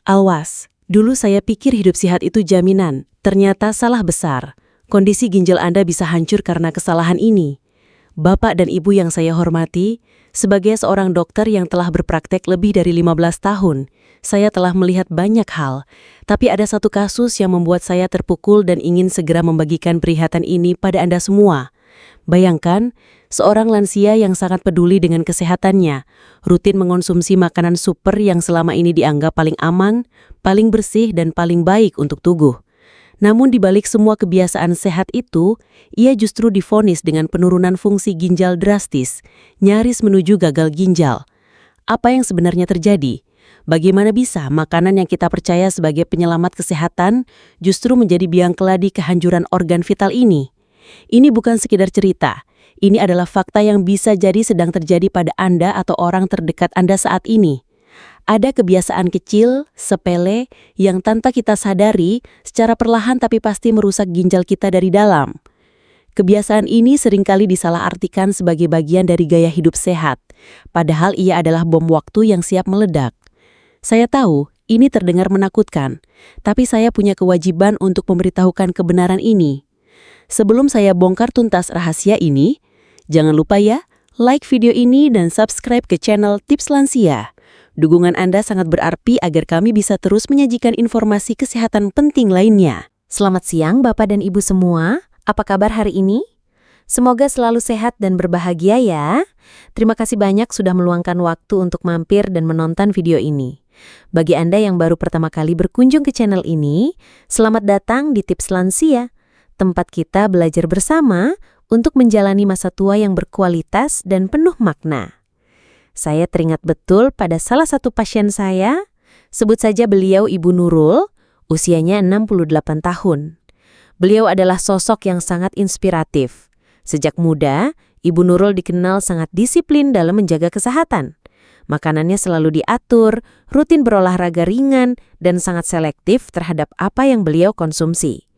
Awas, dulu saya pikir hidup sehat itu jaminan, ternyata salah besar. Kondisi ginjal Anda bisa hancur karena kesalahan ini. Bapak dan Ibu yang saya hormati, sebagai seorang dokter yang telah berpraktek lebih dari 15 tahun, saya telah melihat banyak hal, tapi ada satu kasus yang membuat saya terpukul dan ingin segera membagikan perihatan ini pada Anda semua. Bayangkan, seorang lansia yang sangat peduli dengan kesehatannya, rutin mengonsumsi makanan super yang selama ini dianggap paling aman, paling bersih, dan paling baik untuk tubuh. Namun di balik semua kebiasaan sehat itu, ia justru divonis dengan penurunan fungsi ginjal drastis, nyaris menuju gagal ginjal. Apa yang sebenarnya terjadi? Bagaimana bisa makanan yang kita percaya sebagai penyelamat kesehatan justru menjadi biang keladi kehancuran organ vital ini? Ini bukan sekedar cerita. Ini adalah fakta yang bisa jadi sedang terjadi pada Anda atau orang terdekat Anda saat ini. Ada kebiasaan kecil, sepele, yang tanpa kita sadari, secara perlahan tapi pasti merusak ginjal kita dari dalam. Kebiasaan ini seringkali disalahartikan sebagai bagian dari gaya hidup sehat, padahal ia adalah bom waktu yang siap meledak. Saya tahu, ini terdengar menakutkan, tapi saya punya kewajiban untuk memberitahukan kebenaran ini. Sebelum saya bongkar tuntas rahasia ini, jangan lupa ya, like video ini dan subscribe ke channel Tips Lansia. Dukungan Anda sangat berarti agar kami bisa terus menyajikan informasi kesehatan penting lainnya. Selamat siang Bapak dan Ibu semua, apa kabar hari ini? Semoga selalu sehat dan berbahagia ya. Terima kasih banyak sudah meluangkan waktu untuk mampir dan menonton video ini. Bagi Anda yang baru pertama kali berkunjung ke channel ini, selamat datang di Tips Lansia, tempat kita belajar bersama untuk menjalani masa tua yang berkualitas dan penuh makna. Saya teringat betul pada salah satu pasien saya, sebut saja beliau Ibu Nurul, usianya 68 tahun. Beliau adalah sosok yang sangat inspiratif. Sejak muda, Ibu Nurul dikenal sangat disiplin dalam menjaga kesehatan. Makanannya selalu diatur, rutin berolahraga ringan, dan sangat selektif terhadap apa yang beliau konsumsi.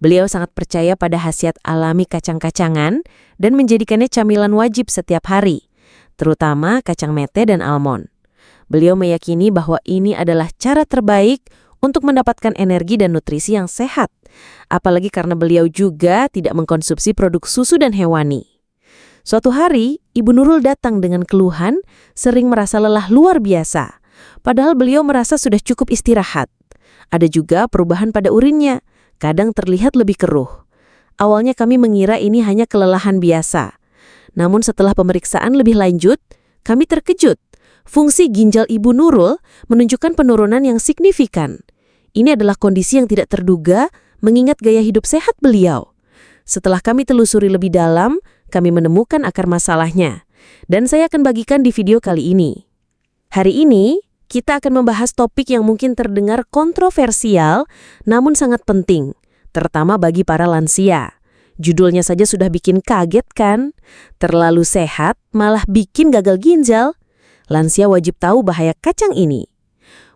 Beliau sangat percaya pada khasiat alami kacang-kacangan dan menjadikannya camilan wajib setiap hari, terutama kacang mete dan almond. Beliau meyakini bahwa ini adalah cara terbaik untuk mendapatkan energi dan nutrisi yang sehat, apalagi karena beliau juga tidak mengkonsumsi produk susu dan hewani. Suatu hari, Ibu Nurul datang dengan keluhan, sering merasa lelah luar biasa, padahal beliau merasa sudah cukup istirahat. Ada juga perubahan pada urinnya, kadang terlihat lebih keruh. Awalnya kami mengira ini hanya kelelahan biasa. Namun setelah pemeriksaan lebih lanjut, kami terkejut. Fungsi ginjal Ibu Nurul menunjukkan penurunan yang signifikan. Ini adalah kondisi yang tidak terduga mengingat gaya hidup sehat beliau. Setelah kami telusuri lebih dalam, kami menemukan akar masalahnya. Dan saya akan bagikan di video kali ini. Hari ini, kita akan membahas topik yang mungkin terdengar kontroversial, namun sangat penting, terutama bagi para lansia. Judulnya saja sudah bikin kaget kan? Terlalu sehat malah bikin gagal ginjal. Lansia wajib tahu bahaya kacang ini.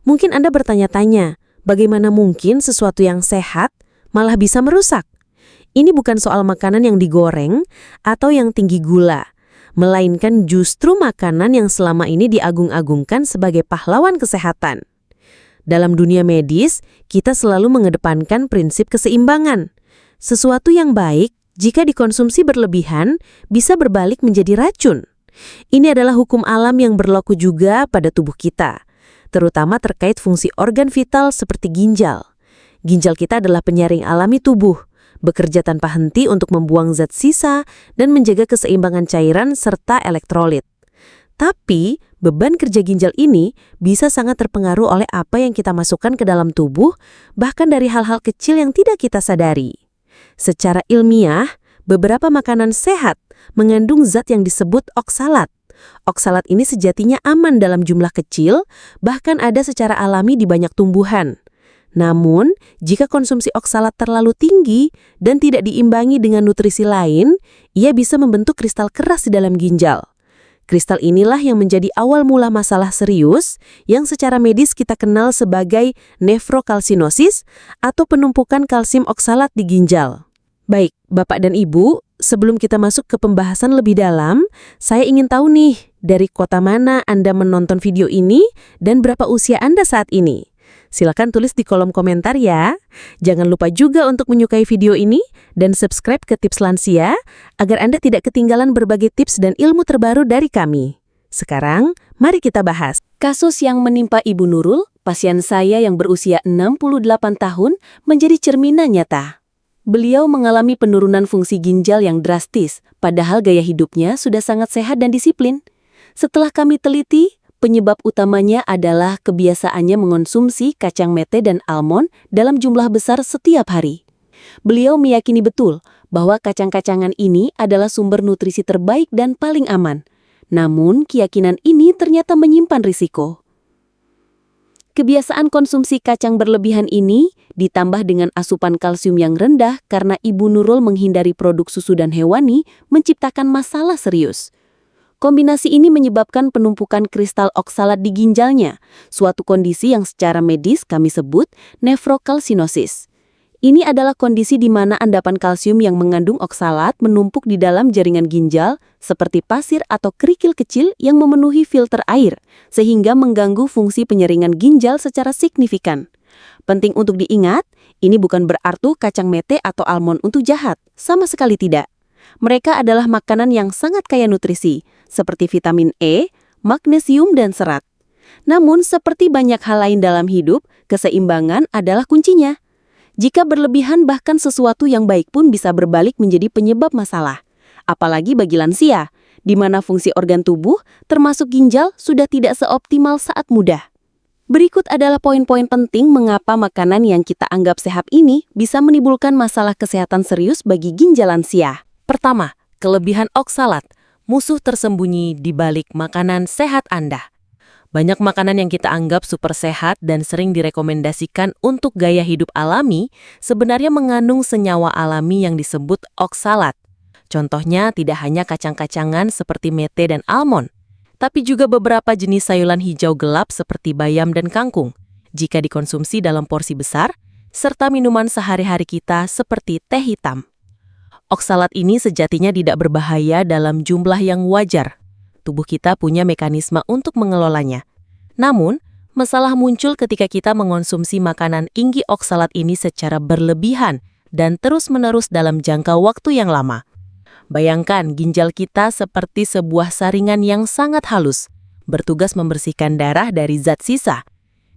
Mungkin Anda bertanya-tanya, bagaimana mungkin sesuatu yang sehat malah bisa merusak? Ini bukan soal makanan yang digoreng atau yang tinggi gula, melainkan justru makanan yang selama ini diagung-agungkan sebagai pahlawan kesehatan. Dalam dunia medis, kita selalu mengedepankan prinsip keseimbangan. Sesuatu yang baik, jika dikonsumsi berlebihan, bisa berbalik menjadi racun. Ini adalah hukum alam yang berlaku juga pada tubuh kita, terutama terkait fungsi organ vital seperti ginjal. Ginjal kita adalah penyaring alami tubuh, bekerja tanpa henti untuk membuang zat sisa dan menjaga keseimbangan cairan serta elektrolit. Tapi, beban kerja ginjal ini bisa sangat terpengaruh oleh apa yang kita masukkan ke dalam tubuh, bahkan dari hal-hal kecil yang tidak kita sadari. Secara ilmiah, beberapa makanan sehat mengandung zat yang disebut oksalat. Oksalat ini sejatinya aman dalam jumlah kecil, bahkan ada secara alami di banyak tumbuhan. Namun, jika konsumsi oksalat terlalu tinggi dan tidak diimbangi dengan nutrisi lain, ia bisa membentuk kristal keras di dalam ginjal. Kristal inilah yang menjadi awal mula masalah serius yang secara medis kita kenal sebagai nefrokalsinosis atau penumpukan kalsium oksalat di ginjal. Baik, Bapak dan Ibu, sebelum kita masuk ke pembahasan lebih dalam, saya ingin tahu nih, dari kota mana Anda menonton video ini dan berapa usia Anda saat ini? Silakan tulis di kolom komentar ya. Jangan lupa juga untuk menyukai video ini dan subscribe ke Tips Lansia agar Anda tidak ketinggalan berbagai tips dan ilmu terbaru dari kami. Sekarang, mari kita bahas. Kasus yang menimpa Ibu Nurul, pasien saya yang berusia 68 tahun, menjadi cerminan nyata. Beliau mengalami penurunan fungsi ginjal yang drastis, padahal gaya hidupnya sudah sangat sehat dan disiplin. Setelah kami teliti, penyebab utamanya adalah kebiasaannya mengonsumsi kacang mete dan almond dalam jumlah besar setiap hari. Beliau meyakini betul bahwa kacang-kacangan ini adalah sumber nutrisi terbaik dan paling aman. Namun, keyakinan ini ternyata menyimpan risiko. Kebiasaan konsumsi kacang berlebihan ini ditambah dengan asupan kalsium yang rendah karena Ibu Nurul menghindari produk susu dan hewani menciptakan masalah serius. Kombinasi ini menyebabkan penumpukan kristal oksalat di ginjalnya, suatu kondisi yang secara medis kami sebut nefrokalsinosis. Ini adalah kondisi di mana endapan kalsium yang mengandung oksalat menumpuk di dalam jaringan ginjal seperti pasir atau kerikil kecil yang memenuhi filter air, sehingga mengganggu fungsi penyaringan ginjal secara signifikan. Penting untuk diingat, ini bukan berarti kacang mete atau almond itu jahat, sama sekali tidak. Mereka adalah makanan yang sangat kaya nutrisi, seperti vitamin E, magnesium, dan serat. Namun, seperti banyak hal lain dalam hidup, keseimbangan adalah kuncinya. Jika berlebihan, bahkan sesuatu yang baik pun bisa berbalik menjadi penyebab masalah. Apalagi bagi lansia, di mana fungsi organ tubuh, termasuk ginjal, sudah tidak seoptimal saat muda. Berikut adalah poin-poin penting mengapa makanan yang kita anggap sehat ini bisa menimbulkan masalah kesehatan serius bagi ginjal lansia. Pertama, kelebihan oksalat, musuh tersembunyi di balik makanan sehat Anda. Banyak makanan yang kita anggap super sehat dan sering direkomendasikan untuk gaya hidup alami sebenarnya mengandung senyawa alami yang disebut oksalat. Contohnya tidak hanya kacang-kacangan seperti mete dan almond, tapi juga beberapa jenis sayuran hijau gelap seperti bayam dan kangkung, jika dikonsumsi dalam porsi besar, serta minuman sehari-hari kita seperti teh hitam. Oksalat ini sejatinya tidak berbahaya dalam jumlah yang wajar. Tubuh kita punya mekanisme untuk mengelolanya. Namun, masalah muncul ketika kita mengonsumsi makanan tinggi oksalat ini secara berlebihan dan terus-menerus dalam jangka waktu yang lama. Bayangkan ginjal kita seperti sebuah saringan yang sangat halus, bertugas membersihkan darah dari zat sisa.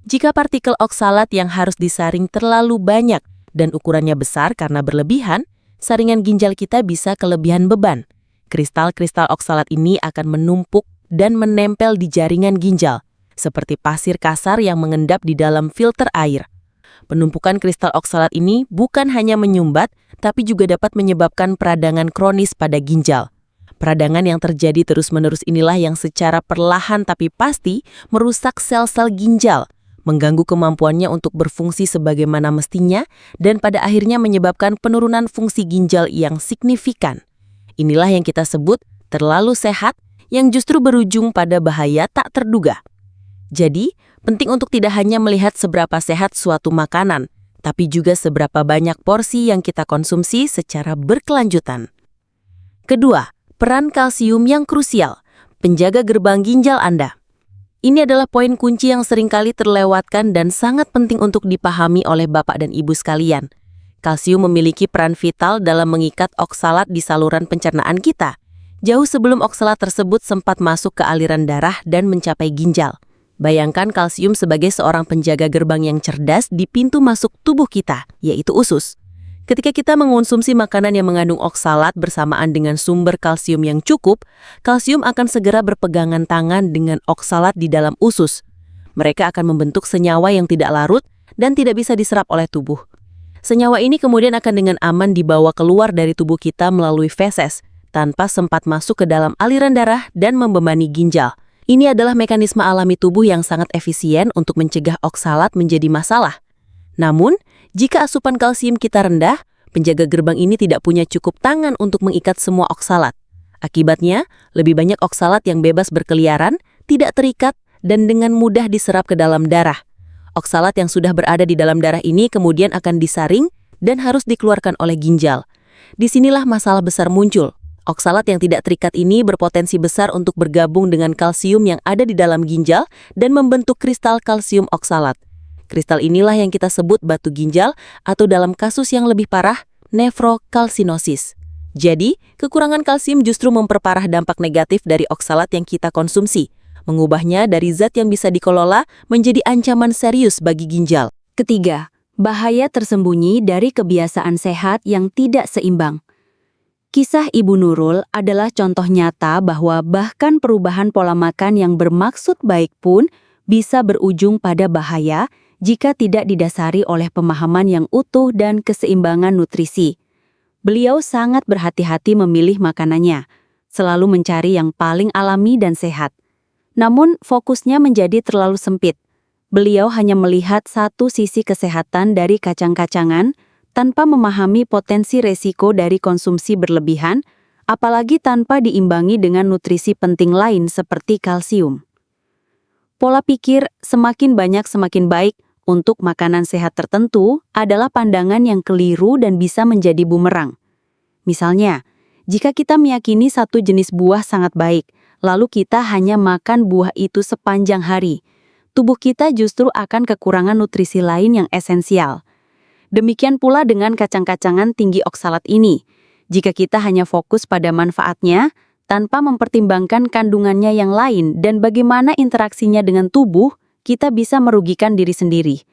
Jika partikel oksalat yang harus disaring terlalu banyak dan ukurannya besar karena berlebihan, saringan ginjal kita bisa kelebihan beban. Kristal-kristal oksalat ini akan menumpuk dan menempel di jaringan ginjal, seperti pasir kasar yang mengendap di dalam filter air. Penumpukan kristal oksalat ini bukan hanya menyumbat, tapi juga dapat menyebabkan peradangan kronis pada ginjal. Peradangan yang terjadi terus-menerus inilah yang secara perlahan tapi pasti merusak sel-sel ginjal, mengganggu kemampuannya untuk berfungsi sebagaimana mestinya, dan pada akhirnya menyebabkan penurunan fungsi ginjal yang signifikan. Inilah yang kita sebut terlalu sehat yang justru berujung pada bahaya tak terduga. Jadi, penting untuk tidak hanya melihat seberapa sehat suatu makanan, tapi juga seberapa banyak porsi yang kita konsumsi secara berkelanjutan. Kedua, peran kalsium yang krusial, penjaga gerbang ginjal Anda. Ini adalah poin kunci yang seringkali terlewatkan dan sangat penting untuk dipahami oleh Bapak dan Ibu sekalian. Kalsium memiliki peran vital dalam mengikat oksalat di saluran pencernaan kita, jauh sebelum oksalat tersebut sempat masuk ke aliran darah dan mencapai ginjal. Bayangkan kalsium sebagai seorang penjaga gerbang yang cerdas di pintu masuk tubuh kita, yaitu usus. Ketika kita mengonsumsi makanan yang mengandung oksalat bersamaan dengan sumber kalsium yang cukup, kalsium akan segera berpegangan tangan dengan oksalat di dalam usus. Mereka akan membentuk senyawa yang tidak larut dan tidak bisa diserap oleh tubuh. Senyawa ini kemudian akan dengan aman dibawa keluar dari tubuh kita melalui feses, tanpa sempat masuk ke dalam aliran darah dan membebani ginjal. Ini adalah mekanisme alami tubuh yang sangat efisien untuk mencegah oksalat menjadi masalah. Namun, jika asupan kalsium kita rendah, penjaga gerbang ini tidak punya cukup tangan untuk mengikat semua oksalat. Akibatnya, lebih banyak oksalat yang bebas berkeliaran, tidak terikat, dan dengan mudah diserap ke dalam darah. Oksalat yang sudah berada di dalam darah ini kemudian akan disaring dan harus dikeluarkan oleh ginjal. Disinilah masalah besar muncul. Oksalat yang tidak terikat ini berpotensi besar untuk bergabung dengan kalsium yang ada di dalam ginjal dan membentuk kristal kalsium oksalat. Kristal inilah yang kita sebut batu ginjal atau dalam kasus yang lebih parah, nefrokalsinosis. Jadi, kekurangan kalsium justru memperparah dampak negatif dari oksalat yang kita konsumsi, mengubahnya dari zat yang bisa dikelola menjadi ancaman serius bagi ginjal. Ketiga, bahaya tersembunyi dari kebiasaan sehat yang tidak seimbang. Kisah Ibu Nurul adalah contoh nyata bahwa bahkan perubahan pola makan yang bermaksud baik pun bisa berujung pada bahaya jika tidak didasari oleh pemahaman yang utuh dan keseimbangan nutrisi. Beliau sangat berhati-hati memilih makanannya, selalu mencari yang paling alami dan sehat. Namun, fokusnya menjadi terlalu sempit. Beliau hanya melihat satu sisi kesehatan dari kacang-kacangan, tanpa memahami potensi resiko dari konsumsi berlebihan, apalagi tanpa diimbangi dengan nutrisi penting lain seperti kalsium. Pola pikir semakin banyak semakin baik untuk makanan sehat tertentu adalah pandangan yang keliru dan bisa menjadi bumerang. Misalnya, jika kita meyakini satu jenis buah sangat baik, lalu kita hanya makan buah itu sepanjang hari, tubuh kita justru akan kekurangan nutrisi lain yang esensial. Demikian pula dengan kacang-kacangan tinggi oksalat ini. Jika kita hanya fokus pada manfaatnya, tanpa mempertimbangkan kandungannya yang lain dan bagaimana interaksinya dengan tubuh, kita bisa merugikan diri sendiri.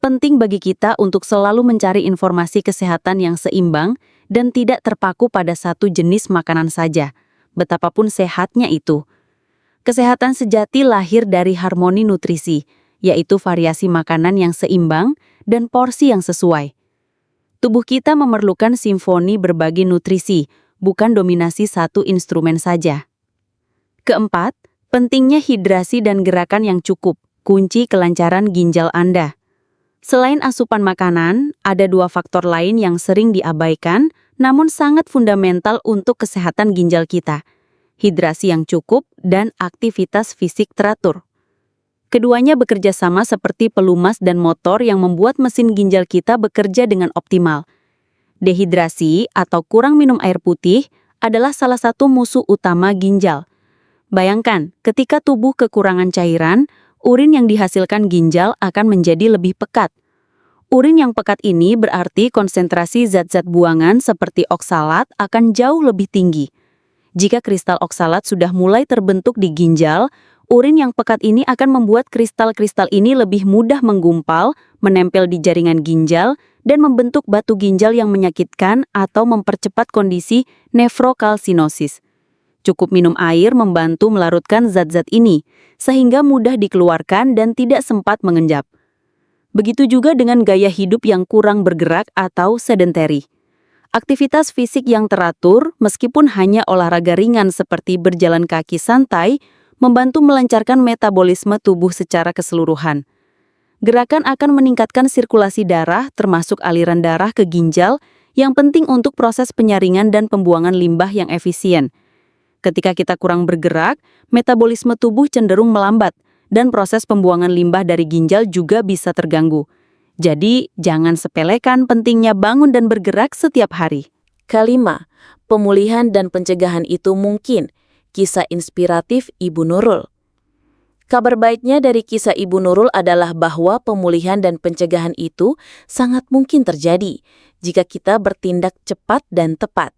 Penting bagi kita untuk selalu mencari informasi kesehatan yang seimbang dan tidak terpaku pada satu jenis makanan saja, betapapun sehatnya itu. Kesehatan sejati lahir dari harmoni nutrisi, yaitu variasi makanan yang seimbang dan porsi yang sesuai. Tubuh kita memerlukan simfoni berbagai nutrisi, bukan dominasi satu instrumen saja. Keempat, pentingnya hidrasi dan gerakan yang cukup, kunci kelancaran ginjal Anda. Selain asupan makanan, ada dua faktor lain yang sering diabaikan, namun sangat fundamental untuk kesehatan ginjal kita. Hidrasi yang cukup dan aktivitas fisik teratur. Keduanya bekerja sama seperti pelumas dan motor yang membuat mesin ginjal kita bekerja dengan optimal. Dehidrasi atau kurang minum air putih adalah salah satu musuh utama ginjal. Bayangkan, ketika tubuh kekurangan cairan, urin yang dihasilkan ginjal akan menjadi lebih pekat. Urin yang pekat ini berarti konsentrasi zat-zat buangan seperti oksalat akan jauh lebih tinggi. Jika kristal oksalat sudah mulai terbentuk di ginjal, urin yang pekat ini akan membuat kristal-kristal ini lebih mudah menggumpal, menempel di jaringan ginjal, dan membentuk batu ginjal yang menyakitkan atau mempercepat kondisi nefrokalsinosis. Cukup minum air membantu melarutkan zat-zat ini, sehingga mudah dikeluarkan dan tidak sempat mengenjap. Begitu juga dengan gaya hidup yang kurang bergerak atau sedentary. Aktivitas fisik yang teratur, meskipun hanya olahraga ringan seperti berjalan kaki santai, membantu melancarkan metabolisme tubuh secara keseluruhan. Gerakan akan meningkatkan sirkulasi darah, termasuk aliran darah ke ginjal, yang penting untuk proses penyaringan dan pembuangan limbah yang efisien. Ketika kita kurang bergerak, metabolisme tubuh cenderung melambat, dan proses pembuangan limbah dari ginjal juga bisa terganggu. Jadi, jangan sepelekan pentingnya bangun dan bergerak setiap hari. Kelima, pemulihan dan pencegahan itu mungkin. Kisah inspiratif Ibu Nurul. Kabar baiknya dari kisah Ibu Nurul adalah bahwa pemulihan dan pencegahan itu sangat mungkin terjadi jika kita bertindak cepat dan tepat.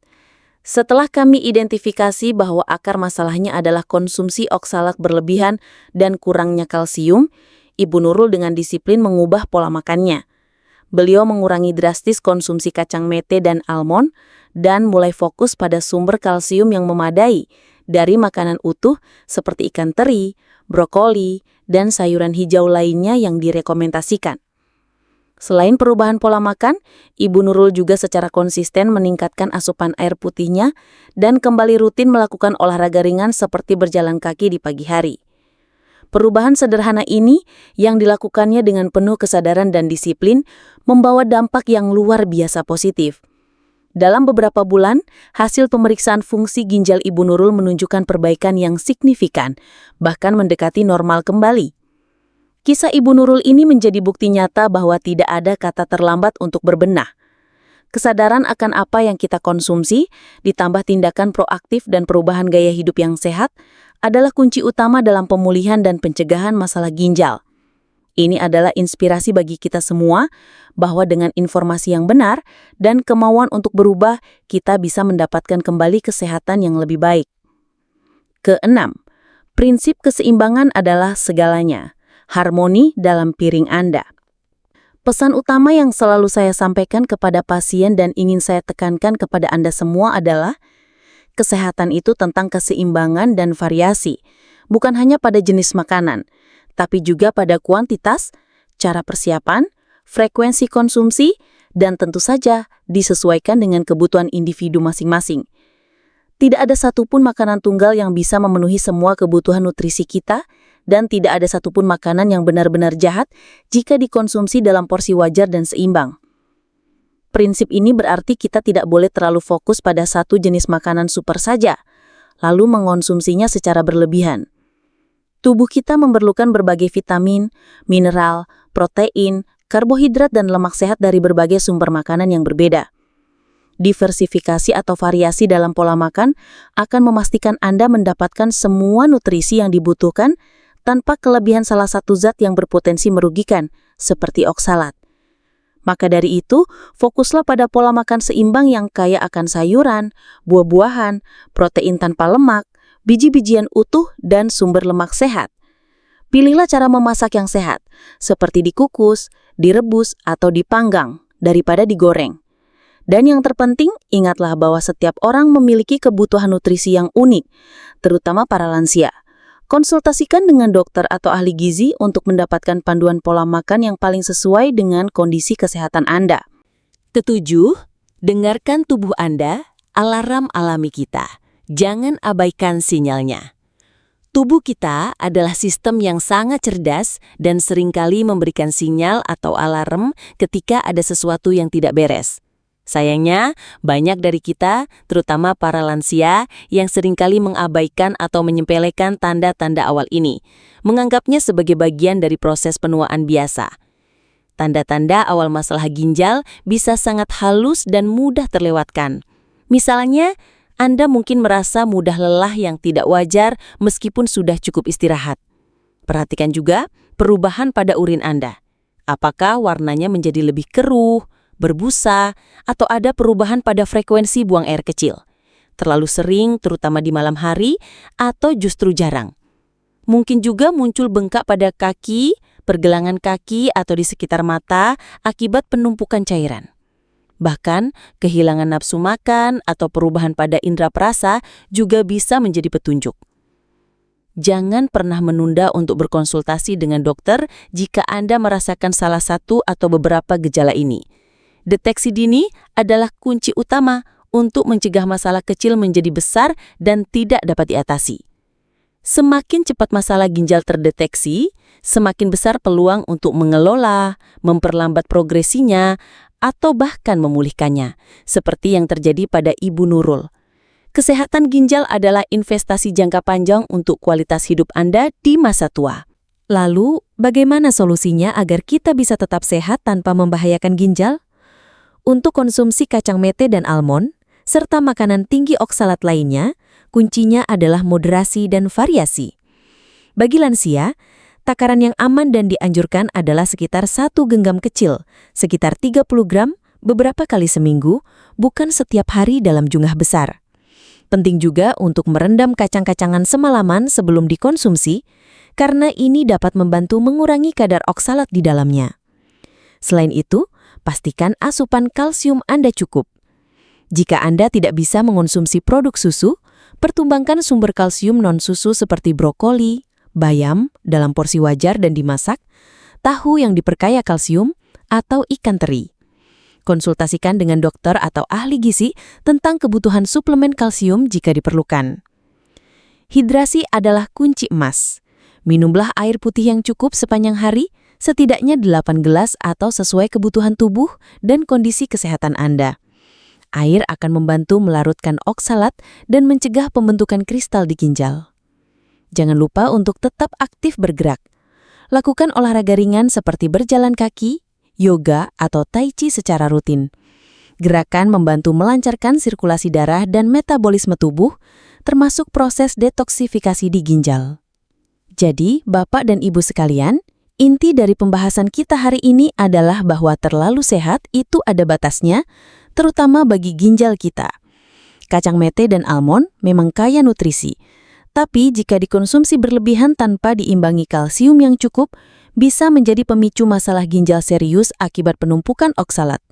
Setelah kami identifikasi bahwa akar masalahnya adalah konsumsi oksalat berlebihan dan kurangnya kalsium, Ibu Nurul dengan disiplin mengubah pola makannya. Beliau mengurangi drastis konsumsi kacang mete dan almond dan mulai fokus pada sumber kalsium yang memadai dari makanan utuh seperti ikan teri, brokoli, dan sayuran hijau lainnya yang direkomendasikan. Selain perubahan pola makan, Ibu Nurul juga secara konsisten meningkatkan asupan air putihnya dan kembali rutin melakukan olahraga ringan seperti berjalan kaki di pagi hari. Perubahan sederhana ini yang dilakukannya dengan penuh kesadaran dan disiplin membawa dampak yang luar biasa positif. Dalam beberapa bulan, hasil pemeriksaan fungsi ginjal Ibu Nurul menunjukkan perbaikan yang signifikan, bahkan mendekati normal kembali. Kisah Ibu Nurul ini menjadi bukti nyata bahwa tidak ada kata terlambat untuk berbenah. Kesadaran akan apa yang kita konsumsi, ditambah tindakan proaktif dan perubahan gaya hidup yang sehat, adalah kunci utama dalam pemulihan dan pencegahan masalah ginjal. Ini adalah inspirasi bagi kita semua bahwa dengan informasi yang benar dan kemauan untuk berubah, kita bisa mendapatkan kembali kesehatan yang lebih baik. Keenam, prinsip keseimbangan adalah segalanya. Harmoni dalam piring Anda. Pesan utama yang selalu saya sampaikan kepada pasien dan ingin saya tekankan kepada Anda semua adalah kesehatan itu tentang keseimbangan dan variasi, bukan hanya pada jenis makanan, tapi juga pada kuantitas, cara persiapan, frekuensi konsumsi, dan tentu saja disesuaikan dengan kebutuhan individu masing-masing. Tidak ada satupun makanan tunggal yang bisa memenuhi semua kebutuhan nutrisi kita, dan tidak ada satupun makanan yang benar-benar jahat jika dikonsumsi dalam porsi wajar dan seimbang. Prinsip ini berarti kita tidak boleh terlalu fokus pada satu jenis makanan super saja, lalu mengonsumsinya secara berlebihan. Tubuh kita memerlukan berbagai vitamin, mineral, protein, karbohidrat, dan lemak sehat dari berbagai sumber makanan yang berbeda. Diversifikasi atau variasi dalam pola makan akan memastikan Anda mendapatkan semua nutrisi yang dibutuhkan tanpa kelebihan salah satu zat yang berpotensi merugikan, seperti oksalat. Maka dari itu, fokuslah pada pola makan seimbang yang kaya akan sayuran, buah-buahan, protein tanpa lemak, biji-bijian utuh, dan sumber lemak sehat. Pilihlah cara memasak yang sehat, seperti dikukus, direbus, atau dipanggang, daripada digoreng. Dan yang terpenting, ingatlah bahwa setiap orang memiliki kebutuhan nutrisi yang unik, terutama para lansia. Konsultasikan dengan dokter atau ahli gizi untuk mendapatkan panduan pola makan yang paling sesuai dengan kondisi kesehatan Anda. Ketujuh, dengarkan tubuh Anda, alarm alami kita. Jangan abaikan sinyalnya. Tubuh kita adalah sistem yang sangat cerdas dan seringkali memberikan sinyal atau alarm ketika ada sesuatu yang tidak beres. Sayangnya, banyak dari kita, terutama para lansia, yang seringkali mengabaikan atau menyepelekan tanda-tanda awal ini, menganggapnya sebagai bagian dari proses penuaan biasa. Tanda-tanda awal masalah ginjal bisa sangat halus dan mudah terlewatkan. Misalnya, Anda mungkin merasa mudah lelah yang tidak wajar meskipun sudah cukup istirahat. Perhatikan juga perubahan pada urin Anda. Apakah warnanya menjadi lebih keruh, berbusa, atau ada perubahan pada frekuensi buang air kecil? Terlalu sering, terutama di malam hari, atau justru jarang? Mungkin juga muncul bengkak pada kaki, pergelangan kaki, atau di sekitar mata akibat penumpukan cairan. Bahkan, kehilangan nafsu makan atau perubahan pada indera perasa juga bisa menjadi petunjuk. Jangan pernah menunda untuk berkonsultasi dengan dokter jika Anda merasakan salah satu atau beberapa gejala ini. Deteksi dini adalah kunci utama untuk mencegah masalah kecil menjadi besar dan tidak dapat diatasi. Semakin cepat masalah ginjal terdeteksi, semakin besar peluang untuk mengelola, memperlambat progresinya, atau bahkan memulihkannya, seperti yang terjadi pada Ibu Nurul. Kesehatan ginjal adalah investasi jangka panjang untuk kualitas hidup Anda di masa tua. Lalu, bagaimana solusinya agar kita bisa tetap sehat tanpa membahayakan ginjal? Untuk konsumsi kacang mete dan almond, serta makanan tinggi oksalat lainnya, kuncinya adalah moderasi dan variasi. Bagi lansia, takaran yang aman dan dianjurkan adalah sekitar 1 genggam kecil, sekitar 30 gram, beberapa kali seminggu, bukan setiap hari dalam jumlah besar. Penting juga untuk merendam kacang-kacangan semalaman sebelum dikonsumsi, karena ini dapat membantu mengurangi kadar oksalat di dalamnya. Selain itu, pastikan asupan kalsium Anda cukup. Jika Anda tidak bisa mengonsumsi produk susu, pertimbangkan sumber kalsium non-susu seperti brokoli, bayam dalam porsi wajar dan dimasak, tahu yang diperkaya kalsium, atau ikan teri. Konsultasikan dengan dokter atau ahli gizi tentang kebutuhan suplemen kalsium jika diperlukan. Hidrasi adalah kunci emas. Minumlah air putih yang cukup sepanjang hari, setidaknya 8 gelas atau sesuai kebutuhan tubuh dan kondisi kesehatan Anda. Air akan membantu melarutkan oksalat dan mencegah pembentukan kristal di ginjal. Jangan lupa untuk tetap aktif bergerak. Lakukan olahraga ringan seperti berjalan kaki, yoga, atau tai chi secara rutin. Gerakan membantu melancarkan sirkulasi darah dan metabolisme tubuh, termasuk proses detoksifikasi di ginjal. Jadi, Bapak dan Ibu sekalian, Inti dari pembahasan kita hari ini adalah bahwa terlalu sehat itu ada batasnya, terutama bagi ginjal kita. Kacang mete dan almond memang kaya nutrisi, tapi jika dikonsumsi berlebihan tanpa diimbangi kalsium yang cukup, bisa menjadi pemicu masalah ginjal serius akibat penumpukan oksalat.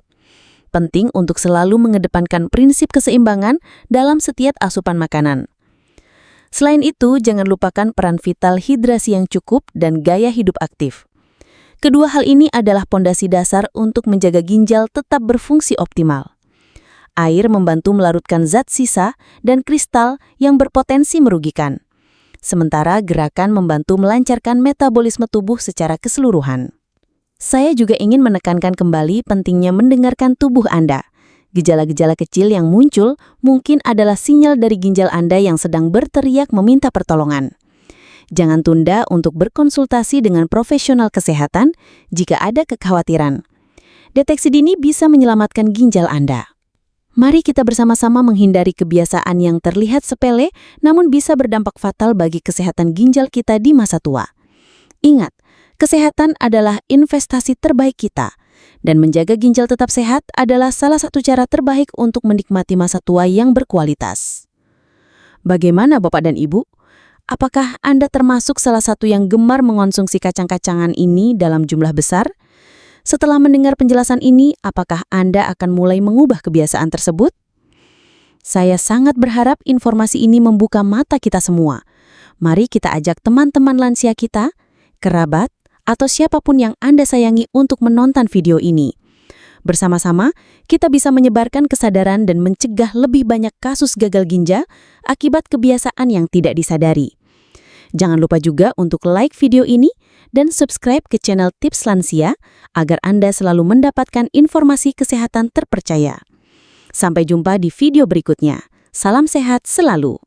Penting untuk selalu mengedepankan prinsip keseimbangan dalam setiap asupan makanan. Selain itu, jangan lupakan peran vital hidrasi yang cukup dan gaya hidup aktif. Kedua hal ini adalah pondasi dasar untuk menjaga ginjal tetap berfungsi optimal. Air membantu melarutkan zat sisa dan kristal yang berpotensi merugikan. Sementara gerakan membantu melancarkan metabolisme tubuh secara keseluruhan. Saya juga ingin menekankan kembali pentingnya mendengarkan tubuh Anda. Gejala-gejala kecil yang muncul mungkin adalah sinyal dari ginjal Anda yang sedang berteriak meminta pertolongan. Jangan tunda untuk berkonsultasi dengan profesional kesehatan jika ada kekhawatiran. Deteksi dini bisa menyelamatkan ginjal Anda. Mari kita bersama-sama menghindari kebiasaan yang terlihat sepele namun bisa berdampak fatal bagi kesehatan ginjal kita di masa tua. Ingat, kesehatan adalah investasi terbaik kita. Dan menjaga ginjal tetap sehat adalah salah satu cara terbaik untuk menikmati masa tua yang berkualitas. Bagaimana Bapak dan Ibu? Apakah Anda termasuk salah satu yang gemar mengonsumsi kacang-kacangan ini dalam jumlah besar? Setelah mendengar penjelasan ini, apakah Anda akan mulai mengubah kebiasaan tersebut? Saya sangat berharap informasi ini membuka mata kita semua. Mari kita ajak teman-teman lansia kita, kerabat, atau siapapun yang Anda sayangi untuk menonton video ini. Bersama-sama, kita bisa menyebarkan kesadaran dan mencegah lebih banyak kasus gagal ginjal akibat kebiasaan yang tidak disadari. Jangan lupa juga untuk like video ini dan subscribe ke channel Tips Lansia agar Anda selalu mendapatkan informasi kesehatan terpercaya. Sampai jumpa di video berikutnya. Salam sehat selalu.